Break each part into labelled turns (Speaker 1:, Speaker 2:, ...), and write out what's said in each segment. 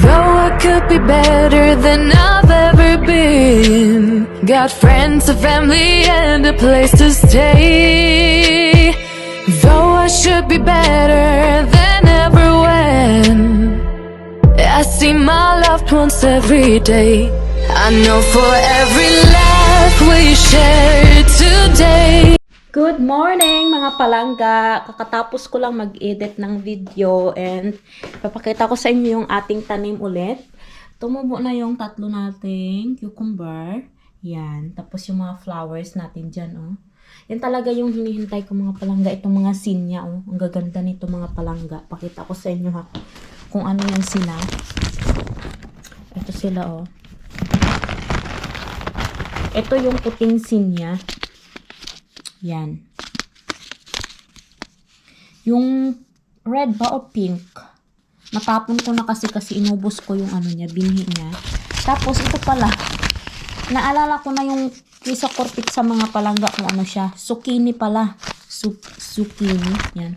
Speaker 1: Though I could be better than I've ever been. Got friends, a family, and a place to stay. Though I should be better than ever when I see my loved ones every day. I know for every laugh we share today.
Speaker 2: Good morning mga palangga! Kakatapos ko lang mag-edit ng video and papakita ko sa inyo yung ating tanim ulit. Tumubo na yung tatlo nating cucumber. Yan. Tapos yung mga flowers natin dyan, oh. Yan talaga yung hinihintay ko mga palangga. Itong mga sinya, oh. Ang gaganda nito mga palangga. Pakita ko sa inyo ha kung ano yan sila. Ito sila, oh. Ito yung puting sinya. Yan. Yung red ba o pink? Natapon ko na kasi inubos ko yung ano niya, binhi niya. Tapos ito pala. Naalala ko na yung Chrysocorpit sa mga palangga kung ano siya. Zucchini pala. Zucchini. Yan.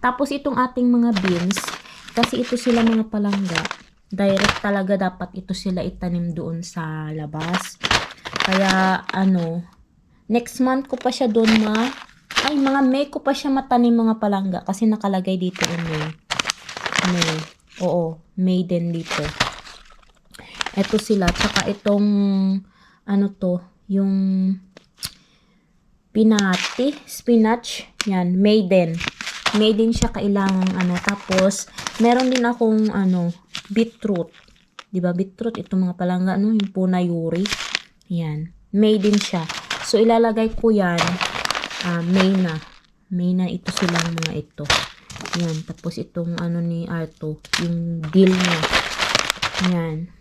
Speaker 2: Tapos itong ating mga beans. Kasi ito sila mga palangga. Direct talaga dapat ito sila itanim doon sa labas. Kaya ano, next month ko pa siya doon mga May ko pa siya matanim mga palangga kasi nakalagay dito in May. Oo, May din dito. Ito sila, tsaka itong ano to, yung spinach, yan, May din. May din siya kailangang ano. Tapos, meron din akong ano, beetroot. Diba, beetroot, itong mga palangga, ano, yung punayuri. Yan, May din siya. So, ilalagay ko yan, May na. May na ito silang mga ito. Yan. Tapos, itong ano ni Arto, yung dill niya. Yan.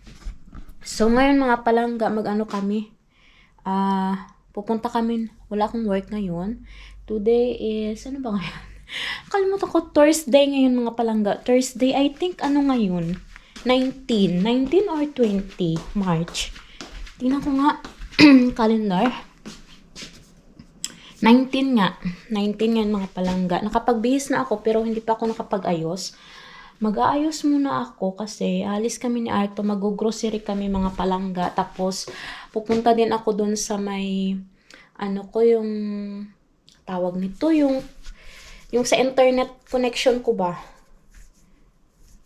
Speaker 2: So, ngayon mga palangga, mag-ano kami. Pupunta kami. Wala akong work ngayon. Today is, ano ba ngayon? Kalimutan ko, Thursday ngayon mga palangga. Thursday, I think, ano ngayon? 19 or 20 March. Tingnan ko nga, calendar. 19 nga. 19 yan mga palangga. Nakapagbihis na ako pero hindi pa ako nakapag-ayos. Mag-aayos muna ako kasi alis kami ni Arto. Mag-grocery kami mga palangga. Tapos pupunta din ako dun sa may ano ko yung tawag nito. Yung sa internet connection ko ba?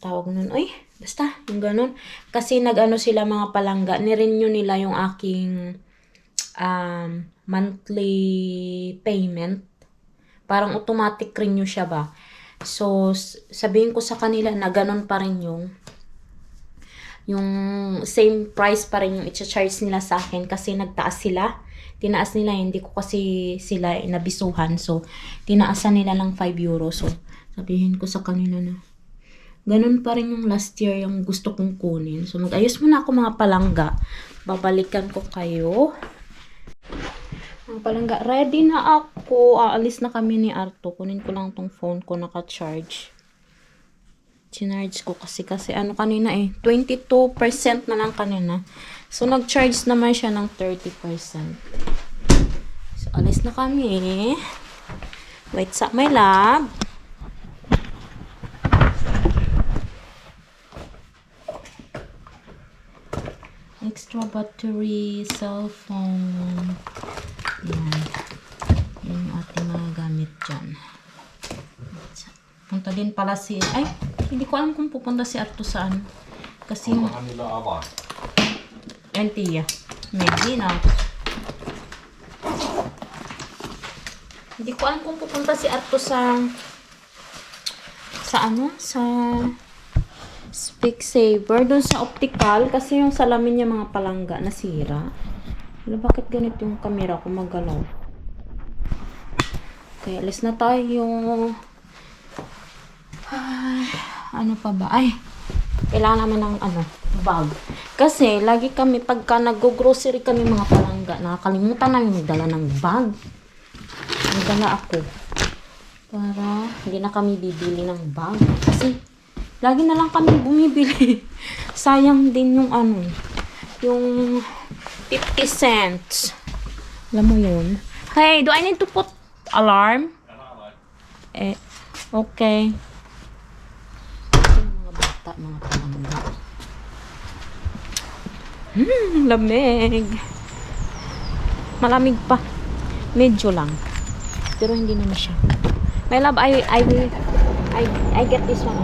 Speaker 2: Tawag nun. Ay, basta. Yung ganun. Kasi nag-ano sila mga palangga. Nirenew nila yung aking monthly payment. Parang automatic renew siya ba. So, sabihin ko sa kanila na ganun pa rin yung same price pa rin yung i-charge nila sa akin kasi nagtaas sila. Tinaas nila, hindi ko kasi sila nabisuhan. So, tinaasan nila lang 5 euro. So, sabihin ko sa kanila na ganun pa rin yung last year yung gusto kong kunin. So, mag-ayos muna ako mga palangga. Babalikan ko kayo. Mga palangga, ready na ako. Aalis na kami ni Arto. Kunin ko lang tong phone ko, naka-charge. Chinarge ko kasi ano kanina 22% na lang kanina. So, nag-charge naman siya ng 30%. So, alis na kami. What's up, my love? Extra battery, cellphone. Yan. Yan yung ating mga gamit dyan. Punta din pala ay, hindi ko alam kung pupunta si Arto saan. Kasi Antia. Maybe na. Hindi ko alam kung pupunta si Arto sa Specsavers, doon sa optical, kasi yung salamin niya mga palangga nasira. Wala, bakit ganito yung camera ko magalaw? Okay, alis na tayo. Ano pa ba? Ay, kailangan naman ng bag. Kasi, lagi kami, pagka nag-grocery kami mga palangga, nakakalimutan namin magdala ng bag. Magdala ako. Para, hindi na kami bibili ng bag. Kasi, lagi na lang kami bumibili. Sayang din yung yung 50 cents. Alam mo yun? Hey, do I need to put alarm? Okay. Yung mga bata, mga palangga. Lamig. Malamig pa. Medyo lang. Pero hindi naman siya. My love, I get this one.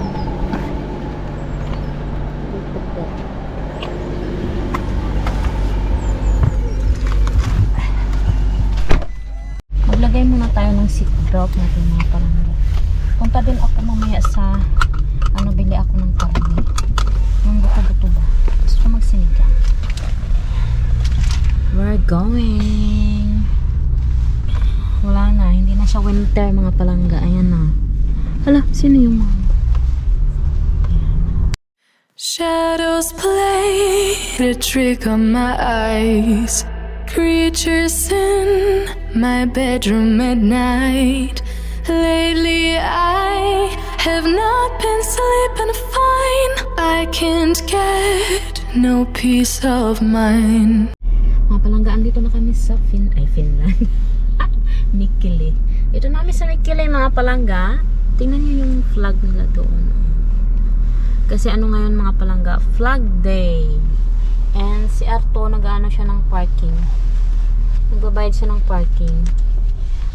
Speaker 2: Maglagay muna tayo ng seatbelt natin mga palangga. Punta din ako mamaya sa bili ako ng karne. Yung buto-buto ba? Gusto ko magsinigang. We're going. Wala na, hindi na siya winter mga palangga. Ayan na. Hala, sino yung mama?
Speaker 1: Shadows play a trick on my eyes. Creatures in my bedroom at night. Lately I have not been sleeping fine. I can't get no peace of mind.
Speaker 2: Mga palangga, andito na kami sa Finland. Mikkeli. Dito namin sa Mikkeli mga palangga. Tingnan niyo yung flag nila doon. Kasi ano ngayon mga palangga? Flag Day. And si Arto nag-ano siya ng parking. Nagbabayad siya ng parking.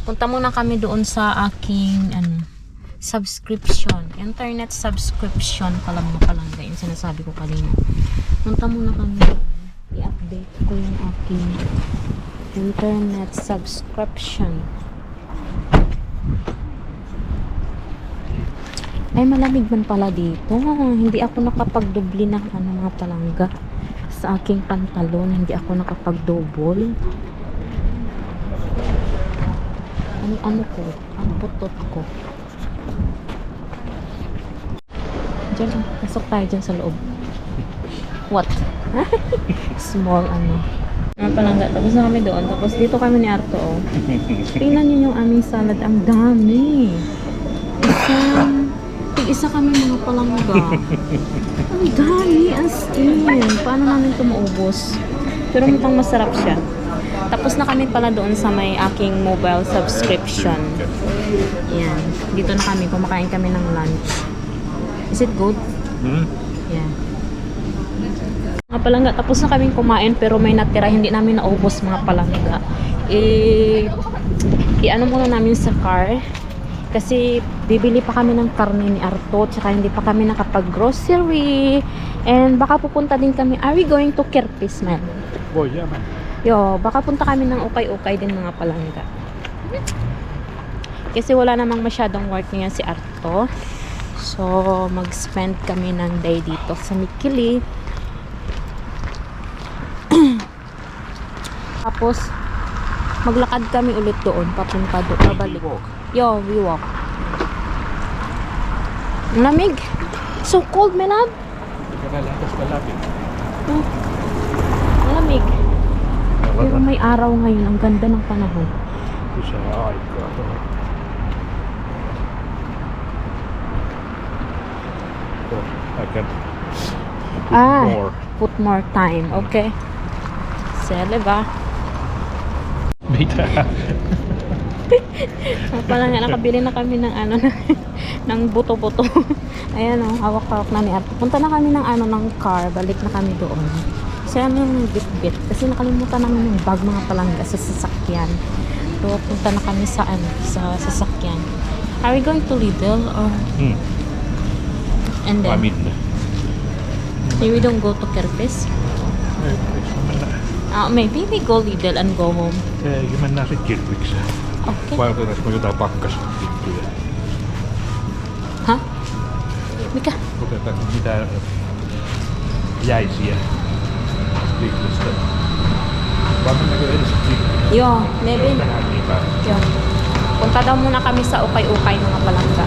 Speaker 2: Punta muna kami doon sa aking subscription. Internet subscription pala mga palangga. Yung sinasabi ko kanina. Punta muna kami doon. I-update ko yung aking internet subscription. Ay, malamig man pala dito. Hindi ako nakapagdubli ng mga palangga sa aking pantalon. Hindi ako nakapagdouble. Ano ko? Ang putot ko. Diyan, pasok tayo dyan sa loob. What? Small mga palangga. Tapos na kami doon. Tapos dito kami ni Arto. Oh. Tingnan nyo yung aming salad. Ang dami. Isa kami mga palangga. Ang dami. As in. Paano namin ito maubos? Pero mukhang masarap siya. Tapos na kami pala doon sa may aking mobile subscription. Yan. Dito na kami. Kumakain kami ng lunch. Is it good? Yeah. Mga palangga, tapos na kaming kumain pero may natira, hindi namin naubos mga palangga. I-ano muna namin sa car kasi bibili pa kami ng karne ni Arto tsaka hindi pa kami nakapag-grocery and baka pupunta din kami. Are we going to Kirpis, man?
Speaker 3: Oh, yeah, man.
Speaker 2: Yo, baka punta kami ng ukay-ukay din mga palangga. Kasi wala namang masyadong work ngayon si Arto. So, mag-spend kami ng day dito sa Mikkeli. Tapos, maglakad kami ulit doon, papunta doon, pabalik. Yo, we walk. Ang lamig. So cold, my love. Ang lamig. Pero may araw ngayon, ang ganda ng panahon.
Speaker 3: I can
Speaker 2: put more time, okay? Sele ba?
Speaker 3: Bita.
Speaker 2: Pala nga, nakabili na kami ng ng buto-buto. Ayan o, hawak-hawak na ni Arto. Punta na kami ng car, balik na kami doon. Kasi yung bit-bit. Kasi nakalimutan namin yung bag mga palangga sa sasakyan. So, punta na kami sa sasakyan. Are we going to Lidl or? And then? We don't go to Kirpis? Maybe we go Lidl and go home.
Speaker 3: Ja mennään sit Kirkvikseen.
Speaker 2: Okay.
Speaker 3: Vai otetaanko jotain pakkasjuttuja?
Speaker 2: Ha? Mikä?
Speaker 3: Otetaanko mitään jäisiä Lidlistä? Vai mennäänkö edes Lidlistä?
Speaker 2: Yo, maybe. Yo. Punta daw muna kami sa ukay-ukay mga palangga.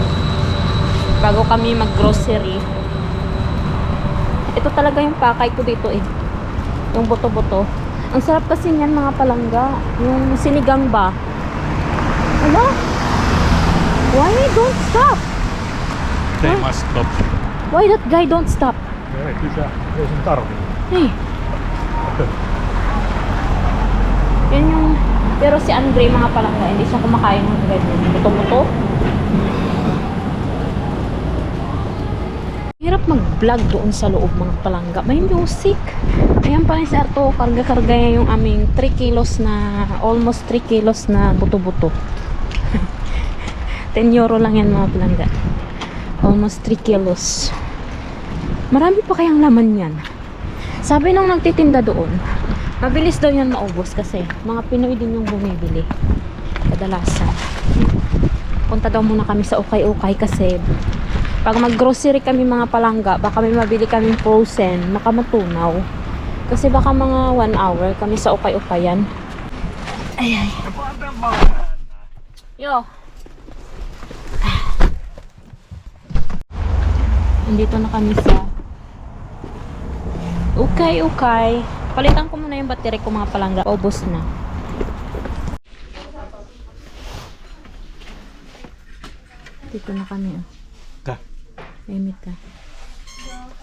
Speaker 2: Bago kami mag-grocery. Ito talaga yung pakay ko dito eh. Yung buto-buto. Ang sarap kasi niyan mga palangga. Yung sinigang ba? Ala? Why don't stop?
Speaker 3: They must stop.
Speaker 2: Why that guy don't stop?
Speaker 3: Ei sen tarvii.
Speaker 2: Hey. Yan yung... Pero si Andre mga palangga, hindi siya kumakain ng ganyan. Buto-buto. Hirap mag-vlog doon sa loob mga palangga. May music. Ayan pa rin si Arto. Karga-karga niya yung aming 3 kilos na, almost 3 kilos na buto-buto. 10 euro lang yan mga palangga. Almost 3 kilos. Marami pa kayang laman yan. Sabi nung nagtitinda doon, mabilis daw yan maubos kasi mga Pinoy din yung bumibili. Kadalasan. Punta daw muna kami sa ukay-ukay kasi pag mag-grocery kami mga palangga, baka may mabili kaming frozen, makamatunaw. Kasi baka mga 1 hour kami sa ukay-ukayan. Ay. Yo. Nandito na kami sa ukay-ukay. Palitan ko muna yung battery ko mga palangga. Ubos na. Dito na kami.
Speaker 3: Ta.
Speaker 2: Emit ka.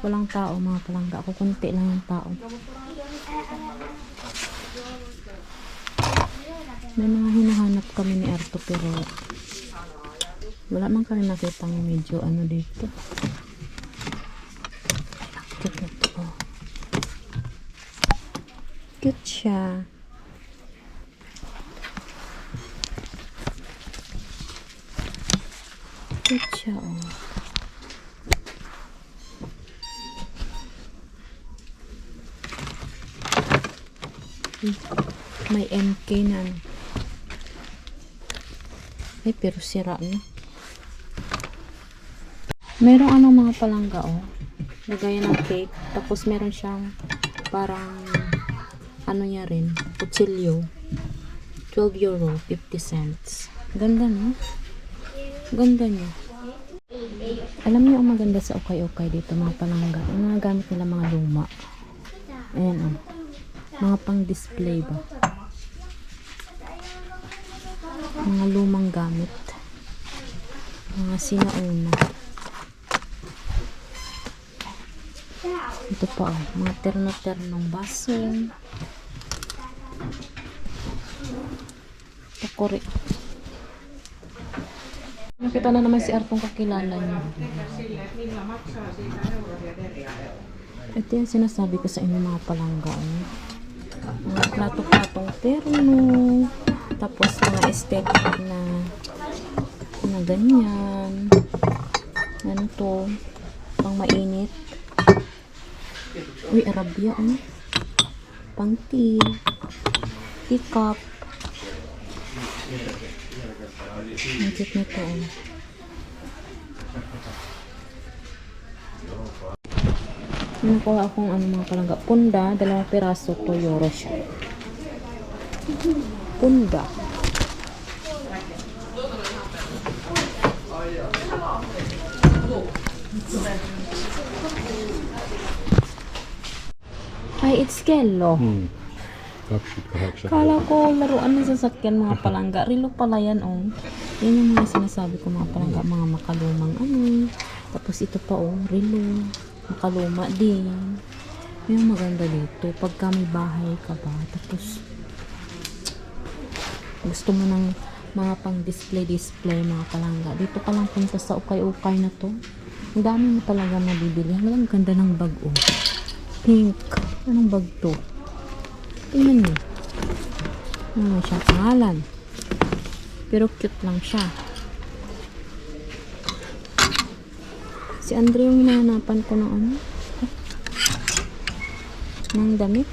Speaker 2: Walang tao mga palangga. Ako kunti lang yung tao. May mga hinahanap kami ni Arto pero wala man kami nakitang medyo ano dito. Cute ito. Oh. Cute siya. Cute siya, oh. May MK na. Ay, pero sira na. Merong ano mga palangga, oh. Lagayan ng cake. Tapos meron siyang parang ano niya rin, kutsilyo. 12 euro, 50 cents. Ganda, no? Ganda niya. Alam niyo ang maganda sa ukay-ukay dito mga palangga. Yung mga gamit nila mga luma. Ayan, oh. Mga pang display ba? Mga lumang gamit. Mga sinauna. Ito pa, oh. Mga terno-ternong baso. Takori. Nakita na naman si Artong kakilala niya. Ito yung sinasabi ko sa inyo mga palangga. Mga plato-platong terno. Tapos mga aesthetic na ganyan. Ano to? Pang mainit. Uy, Arabia, oh. Pang tea. Teacup. Ang cute nito, oh. Nakuha akong ano mga palangga. Punda, 2 piraso, 2 euro siya. Punda. Ay, it's Kello. Kala ko laruan ng sasakyan mga palangga. Rilo pala yan, oh. Yan yung mga sinasabi ko mga palangga. Mga makalumang ano. Tapos ito pa, oh. Rilo. Makaluma din. Yung maganda dito. Pagka may bahay ka ba. Tapos gusto mo ng mga pang display mga palangga. Dito ka lang punta sa ukay-ukay na to. Ang dami mo talaga mabibili. Ang ganda ng bag, oh. Pink. Anong bag to? Tingnan mo. Ano siya? Pangalan. Pero cute lang siya. Si Andre yung hinahanapan ko ng ano? Ng damit.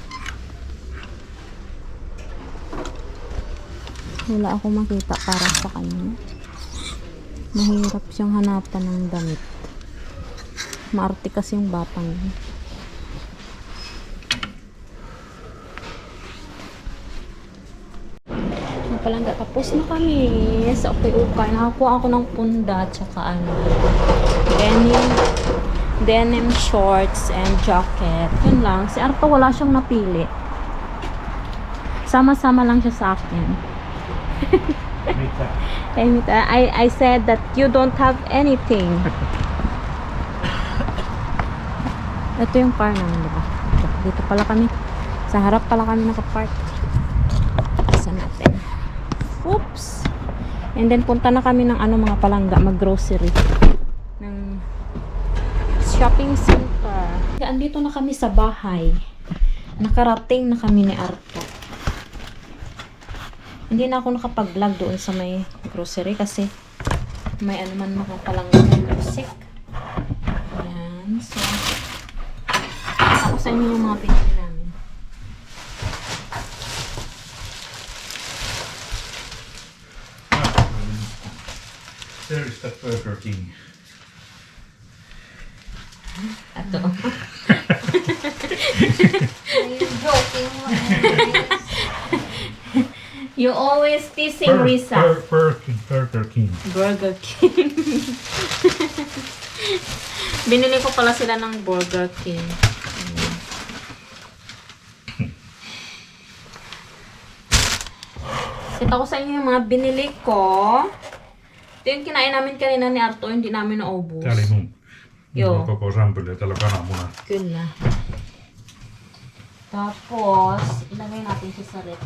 Speaker 2: Wala ako makita para sa kanya. Mahirap siyang hanapan ng damit. Maarte kasi yung batang yun. Palangga, tapos na kami sa ukay-ukay. Nakakuha ako ng punda tsaka ano, denim shorts and jacket. Yun lang. Si Arto wala siyang napili. Sama-sama lang siya sa akin. I said that you don't have anything. Ito yung car namin, diba? Dito pala kami. Sa harap pala kami nakapark. Isa natin. Oops! And then punta na kami ng ano mga palangga, mag-grocery. Ng shopping center. Andito na kami sa bahay. Nakarating na kami ni Arto. Hindi na ako nakapag-vlog doon sa may grocery kasi may ano man makakalanggan ng music. Ayan. So, ako sa inyo yung mga pinili namin.
Speaker 3: There is that Burger King.
Speaker 2: Ato. You always teasing Risa.
Speaker 3: Burger King.
Speaker 2: Burger King. Binili ko pala sila ng Burger King. Kita ko sa inyo yung mga binili ko. Ito yung kinain namin kanina ni Arto, hindi namin naubos.
Speaker 3: Tää oli mun.
Speaker 2: Joo.
Speaker 3: Mulla on koko sampeli ja täällä on kananmuna.
Speaker 2: Kyllä. Tapos, ilagay natin siya sa rep.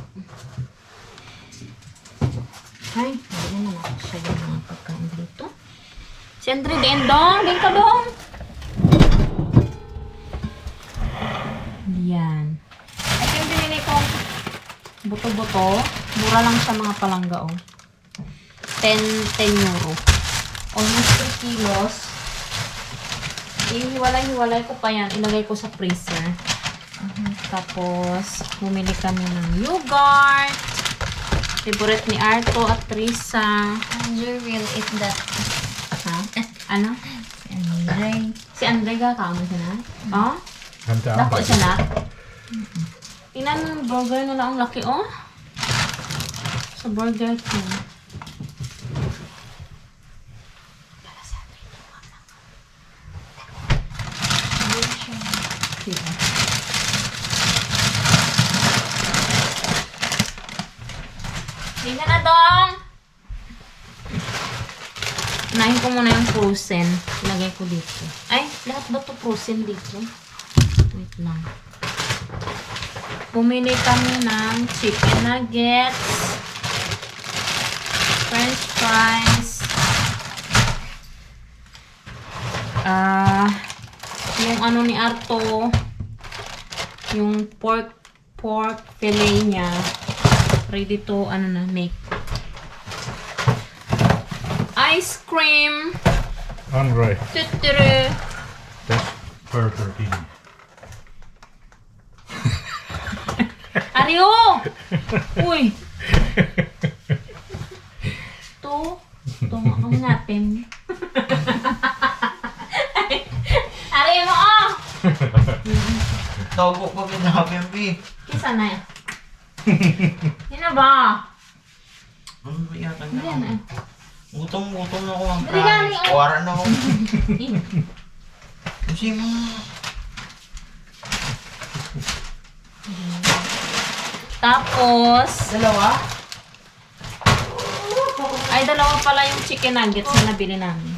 Speaker 2: Ay, hindi naman ako siya yung mga pagkain dito. Si Andre, din dong! Din ka dong! Yan. Ito yung binili ko. Buto-buto. Mura lang sa mga palangga, oh. 10 euro. Almost 3 kilos. Ihiwalay-hiwalay ko pa yan. Ilagay ko sa freezer. Tapos, bumili kami ng yogurt. Favorite ni Arto at Risa.
Speaker 4: Andrew will eat that.
Speaker 2: Ha? Ano?
Speaker 4: Andre.
Speaker 2: Si Andre kakaano siya na? Oh?
Speaker 3: Hän tää
Speaker 2: Dako
Speaker 3: antaa.
Speaker 2: siya na? Tingnan, burger na lang ang laki, oh. Sa Burger King. Diba? Tingnan na dong! Unahin ko muna yung frozen. Ilagay ko dito. Ay, lahat ba to frozen dito? Wait lang. Bumili kami ng chicken nuggets, french fries, yung ano ni Arto, yung pork fillet niya, ready to, ano na, make. Ice cream.
Speaker 3: Andre,
Speaker 2: Tuturu.
Speaker 3: that's Burger King.
Speaker 2: Ario! Uy! Tunga kami natin. Ario mo, oh!
Speaker 5: Tago ko pinapin, B.
Speaker 2: Kisa na yan. Yun na ba?
Speaker 5: Ano ba yata
Speaker 2: Hindi
Speaker 5: na?
Speaker 2: na.
Speaker 5: Gutom na ako ang
Speaker 2: Dali gani,
Speaker 5: promise.
Speaker 2: oh.
Speaker 5: Kuwara na ako. Kasi mga...
Speaker 2: Tapos,
Speaker 5: Dalawa?
Speaker 2: ay dalawa pala yung chicken nuggets na nabili namin.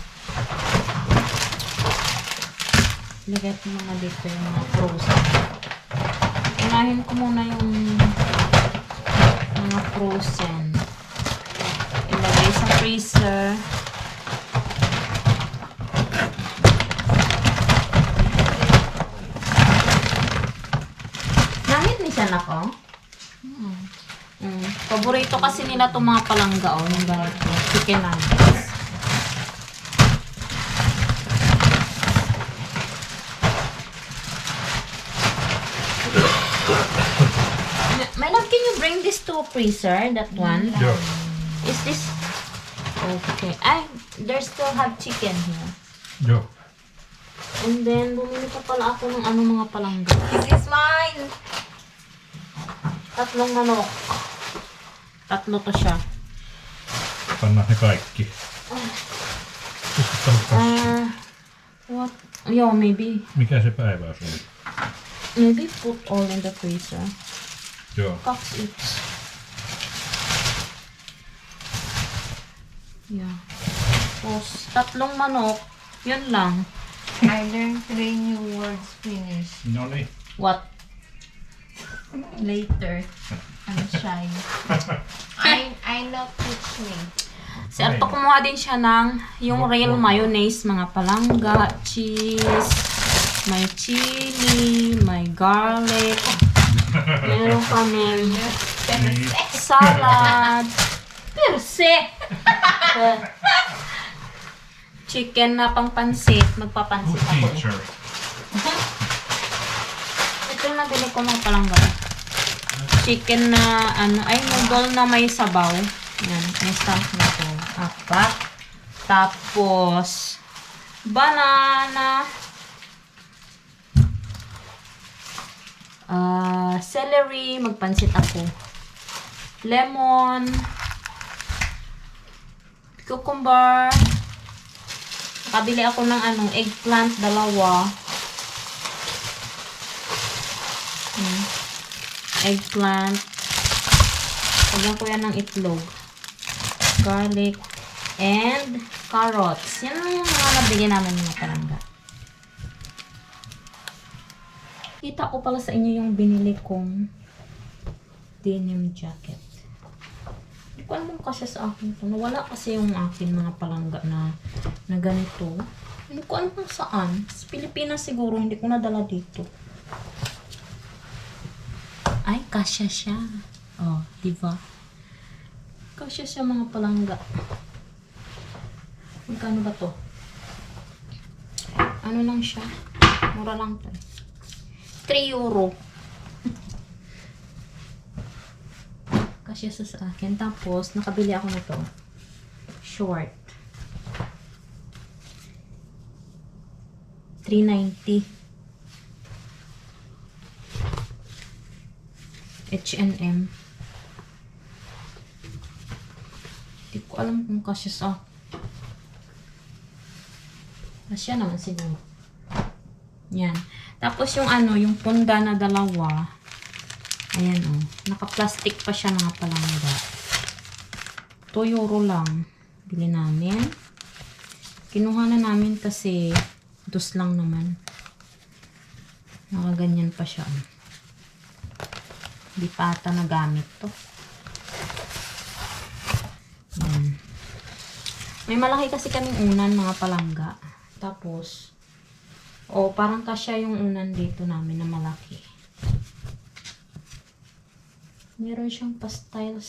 Speaker 2: Lagay ko muna dito yung mga frozen. Unahin ko muna yung mga frozen. Ilagay sa freezer. Namit ni siya na ko? Paborito kasi nila itong mga palangga, oh, yung ganito. Chicken nuggets. My love, can you bring this to freezer? That one?
Speaker 3: Joo.
Speaker 2: Is this... Okay. Ay, there still have chicken here.
Speaker 3: Joo.
Speaker 2: And then, bumili pa pala ako ng ano mga palangga.
Speaker 4: This is mine.
Speaker 2: Tatlong manok. Tatlo to siya.
Speaker 3: Panna ne kaikki.
Speaker 2: What? Yo, maybe.
Speaker 3: Mikä se päiväys oli?
Speaker 2: Maybe put all in the freezer.
Speaker 3: Joo.
Speaker 2: 2 each. Yeah. Tapos, tatlong manok. Yun lang.
Speaker 4: I learned 3 new words Finnish.
Speaker 3: No niin.
Speaker 2: What?
Speaker 4: Later. I'm shy. I know teach me.
Speaker 2: Si Arto kumuha din siya ng yung real mayonnaise, mga palangga, cheese, may chili, may garlic, meron kami salad, perse, chicken na pang pansit, magpapansit
Speaker 3: Good
Speaker 2: ako.
Speaker 3: teacher.
Speaker 2: Ito yung nabili ko mga palangga. Chicken na, noodle na may sabaw. Yan, may stuff na ito. Apat. Tapos, banana. Celery, magpansit ako. Lemon. Cucumber. Nakabili ako ng eggplant, 2. Eggplant. Lagyan ko yan ng itlog. Garlic. And carrots. Yan ang mga nabili namin mga palangga. Kita ko pala sa inyo yung binili kong denim jacket. Hindi ko alam kasi sa akin ito. Nawala kasi yung akin mga palangga na ganito. Hindi ko alam kung saan. Sa Pilipinas siguro. Hindi ko nadala dito. Ay, kasya siya. Oh, diba? Kasya siya mga palangga. Magkano ba to? Ano lang siya? Mura lang to. 3 euro. Kasya sa akin. Tapos, nakabili ako nito. Short. 390. H&M. Hindi ko alam kung kasya sa kasya naman siguro. Yan. Tapos yung yung punda na 2. Ayan o. Naka-plastic pa siya mga palangga. 2 euro lang. Bili namin. Kinuha na namin kasi 2 lang naman. Nakaganyan pa siya. Hindi pa ata nagamit to. Yan. May malaki kasi kaming unan mga palangga. Tapos, parang kasya yung unan dito namin na malaki. Meron siyang pa-style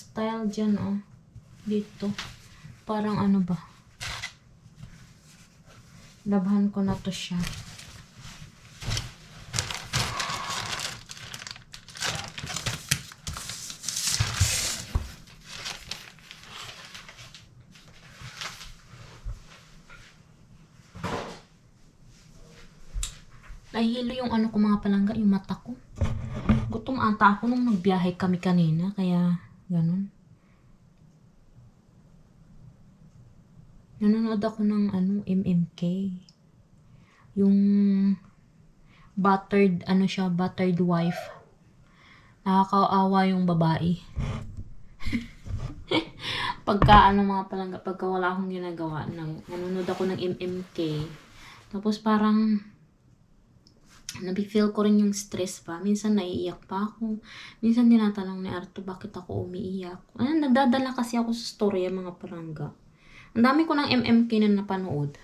Speaker 2: dyan, dito. Parang ba? Labhan ko na to siya. Nahihilo yung ko mga palangga, yung mata ko. Gutom ata ako nung nagbiyahe kami kanina, kaya ganun. Nanonood ako ng MMK. Yung buttered, buttered wife. Nakakaawa yung babae. Pagka mga palangga, pagka wala akong ginagawa, nanonood ako ng MMK. Tapos parang nabi-feel ko rin yung stress pa. Minsan naiiyak pa ako. Minsan tinatanong ni Arto bakit ako umiiyak. Nagdadala kasi ako sa story mga palangga. Ang dami ko ng MMK na napanood.